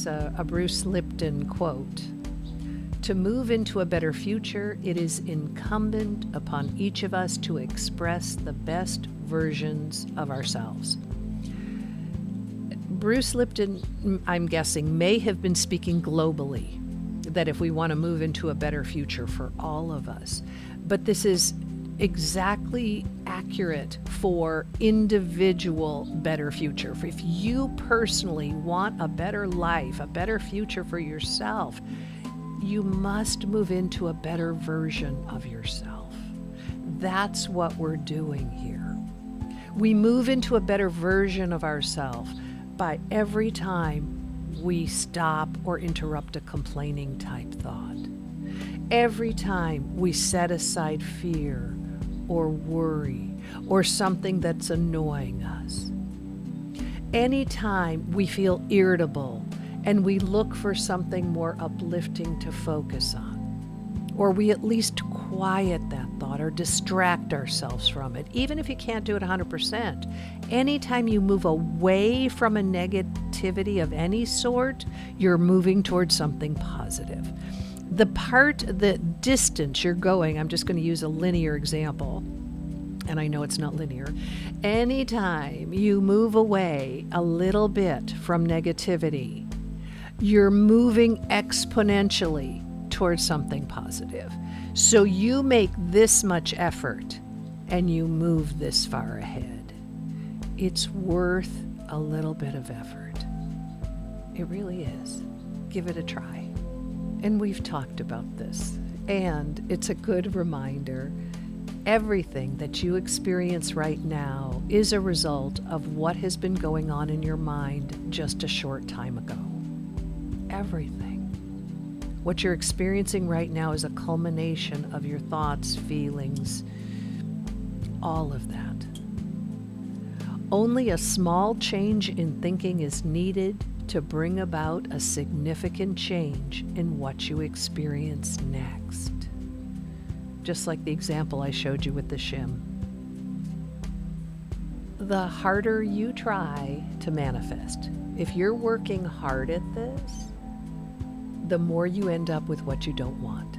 was a Bruce Lipton quote. To move into a better future, it is incumbent upon each of us to express the best versions of ourselves. Bruce Lipton, I'm guessing, may have been speaking globally, that if we want to move into a better future for all of us. But this is exactly accurate for individual better future. If you personally want a better life, a better future for yourself, you must move into a better version of yourself. That's what we're doing here. We move into a better version of ourselves by every time we stop or interrupt a complaining type thought. Every time we set aside fear or worry or something that's annoying us. Anytime we feel irritable and we look for something more uplifting to focus on, or we at least quiet that thought or distract ourselves from it, even if you can't do it 100%. Anytime you move away from a negativity of any sort, you're moving towards something positive. The distance you're going, I'm just going to use a linear example, and I know it's not linear. Anytime you move away a little bit from negativity, you're moving exponentially towards something positive. So you make this much effort and you move this far ahead. It's worth a little bit of effort. It really is. Give it a try. And we've talked about this, and it's a good reminder. Everything that you experience right now is a result of what has been going on in your mind just a short time ago. Everything. What you're experiencing right now is a culmination of your thoughts, feelings, all of that. Only a small change in thinking is needed to bring about a significant change in what you experience next. Just like the example I showed you with the shim. The harder you try to manifest, if you're working hard at this, the more you end up with what you don't want.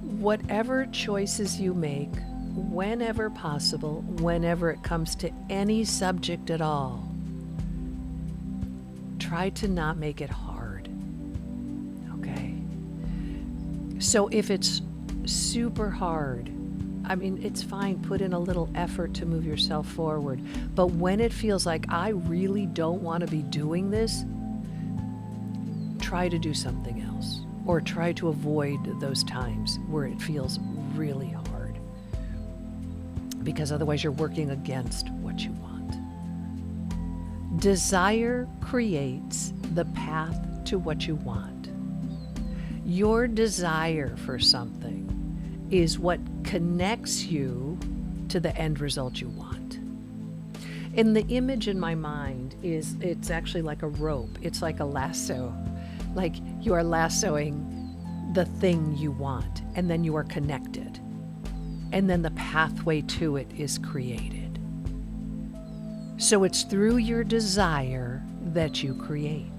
Whatever choices you make, whenever possible, whenever it comes to any subject at all, try to not make it hard, okay? So if it's super hard, I mean, it's fine, put in a little effort to move yourself forward. But when it feels like I really don't want to be doing this, try to do something else, or try to avoid those times where it feels really hard, because otherwise you're working against what you want. Desire creates the path to what you want. Your desire for something is what connects you to the end result you want. And the image in my mind is, it's actually like a rope. It's like a lasso. Like you are lassoing the thing you want, and then you are connected. And then the pathway to it is created. So it's through your desire that you create.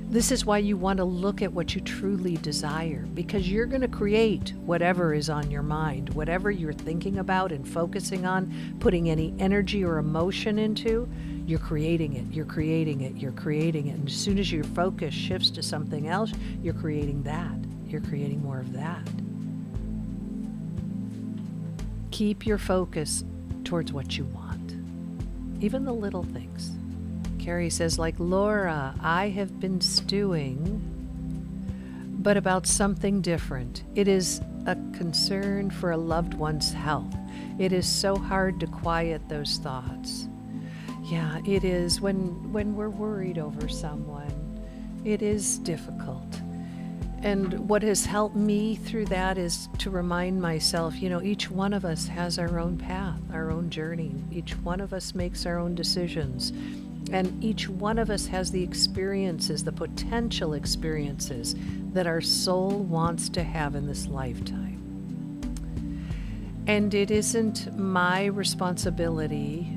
This is why you want to look at what you truly desire, because you're going to create whatever is on your mind, whatever you're thinking about and focusing on, putting any energy or emotion into, you're creating it, you're creating it, you're creating it. And as soon as your focus shifts to something else, you're creating that. You're creating more of that. Keep your focus towards what you want, even the little things. Carrie says, like Laura, I have been stewing, but about something different. It is a concern for a loved one's health. It is so hard to quiet those thoughts. Yeah, it is. When we're worried over someone, it is difficult. And what has helped me through that is to remind myself, each one of us has our own path, our own journey. Each one of us makes our own decisions. And each one of us has the experiences, the potential experiences that our soul wants to have in this lifetime. And it isn't my responsibility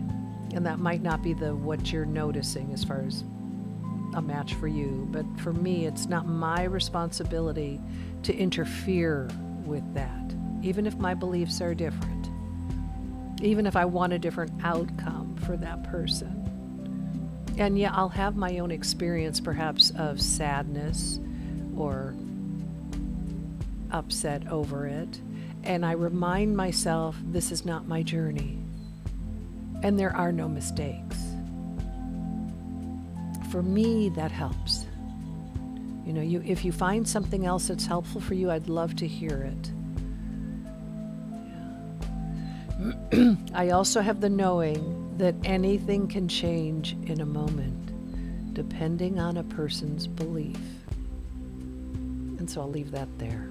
And that might not be what you're noticing as far as a match for you, but for me, it's not my responsibility to interfere with that, even if my beliefs are different, even if I want a different outcome for that person. And yeah, I'll have my own experience perhaps of sadness or upset over it, and I remind myself this is not my journey, and there are no mistakes. For me, that helps. If you find something else that's helpful for you, I'd love to hear it. Yeah. I also have the knowing that anything can change in a moment, depending on a person's belief. And so I'll leave that there.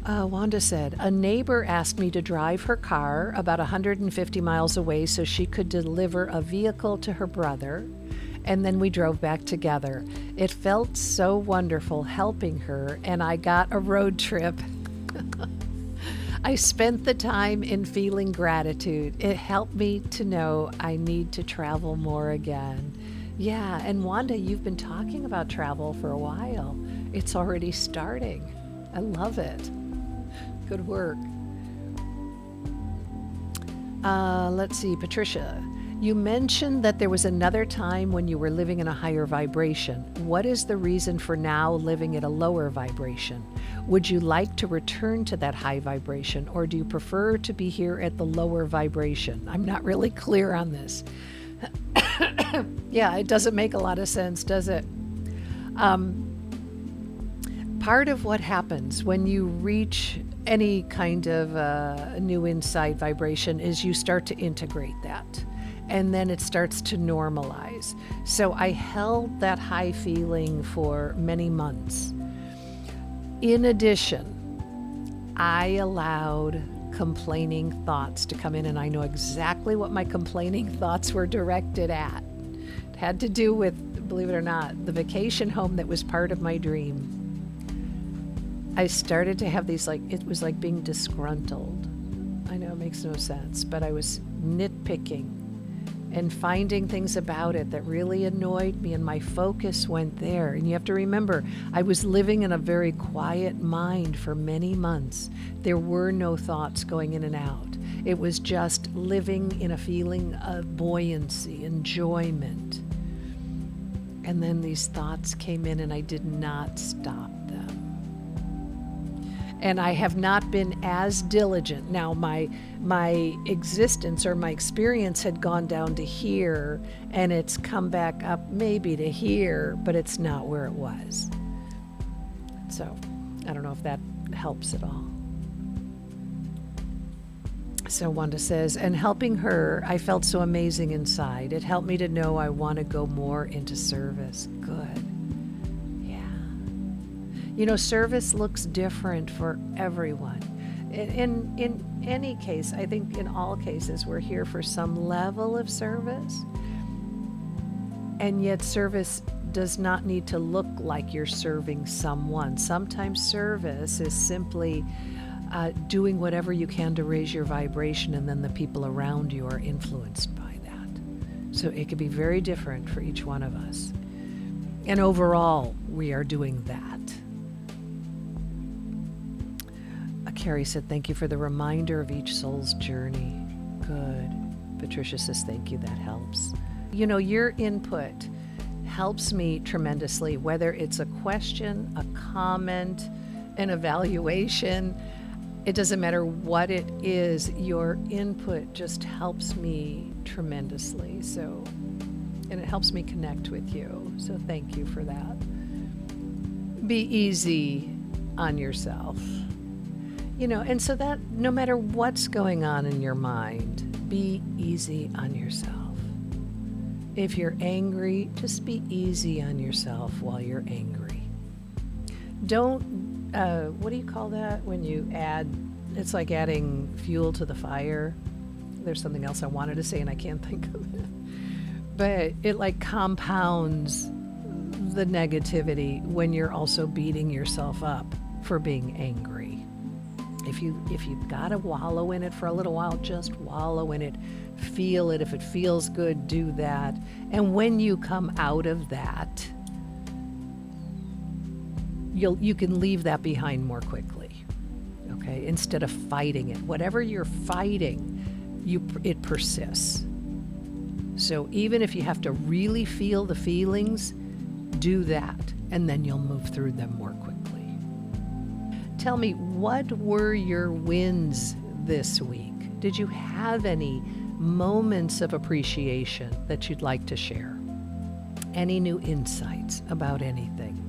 Wanda said, a neighbor asked me to drive her car about 150 miles away so she could deliver a vehicle to her brother, and then we drove back together. It felt so wonderful helping her, and I got a road trip. I spent the time in feeling gratitude. It helped me to know I need to travel more again. Yeah, and Wanda, you've been talking about travel for a while. It's already starting. I love it. Good work. Let's see, Patricia. You mentioned that there was another time when you were living in a higher vibration. What is the reason for now living at a lower vibration? Would you like to return to that high vibration, or do you prefer to be here at the lower vibration? I'm not really clear on this. Yeah, it doesn't make a lot of sense, does it? Part of what happens when you reach any kind of new insight vibration is you start to integrate that, and then it starts to normalize. So I held that high feeling for many months. In addition, I allowed complaining thoughts to come in, and I know exactly what my complaining thoughts were directed at. It had to do with, believe it or not, the vacation home that was part of my dream. I started to have these, it was like being disgruntled. I know it makes no sense, but I was nitpicking and finding things about it that really annoyed me, and my focus went there. And you have to remember, I was living in a very quiet mind for many months. There were no thoughts going in and out. It was just living in a feeling of buoyancy, enjoyment. And then these thoughts came in, and I did not stop them. And I have not been as diligent. Now, my existence or my experience had gone down to here, and it's come back up maybe to here, but it's not where it was. So I don't know if that helps at all. So Wanda says, and helping her, I felt so amazing inside. It helped me to know I want to go more into service. Good. Service looks different for everyone. In any case, I think in all cases, we're here for some level of service. And yet service does not need to look like you're serving someone. Sometimes service is simply doing whatever you can to raise your vibration, and then the people around you are influenced by that. So it could be very different for each one of us. And overall, we are doing that. Carrie said, thank you for the reminder of each soul's journey. Good. Patricia says, thank you. That helps. Your input helps me tremendously, whether it's a question, a comment, an evaluation. It doesn't matter what it is. Your input just helps me tremendously. And it helps me connect with you. So thank you for that. Be easy on yourself. And so that no matter what's going on in your mind, be easy on yourself. If you're angry, just be easy on yourself while you're angry. Don't, what do you call that when you add, it's like adding fuel to the fire. There's something else I wanted to say and I can't think of it. But it compounds the negativity when you're also beating yourself up for being angry. If you've got to wallow in it for a little while, just wallow in it. Feel it. If it feels good, do that. And when you come out of that, you can leave that behind more quickly. Okay? Instead of fighting it. Whatever you're fighting, it persists. So even if you have to really feel the feelings, do that, and then you'll move through them more quickly. Tell me, what were your wins this week? Did you have any moments of appreciation that you'd like to share? Any new insights about anything?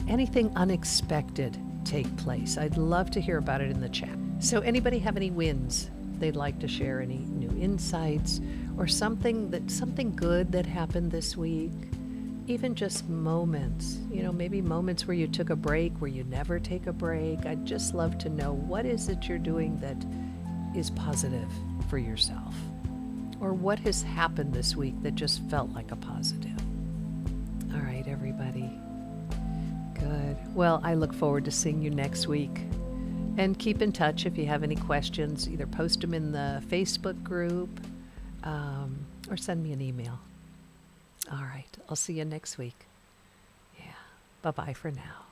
Anything unexpected take place? I'd love to hear about it in the chat. So anybody have any wins they'd like to share? Any new insights or something good that happened this week? Even just moments, maybe moments where you took a break, where you never take a break. I'd just love to know, what is it you're doing that is positive for yourself? Or what has happened this week that just felt like a positive? All right, everybody. Good. Well, I look forward to seeing you next week. And keep in touch if you have any questions. Either post them in the Facebook group or send me an email. All right. I'll see you next week. Yeah. Bye-bye for now.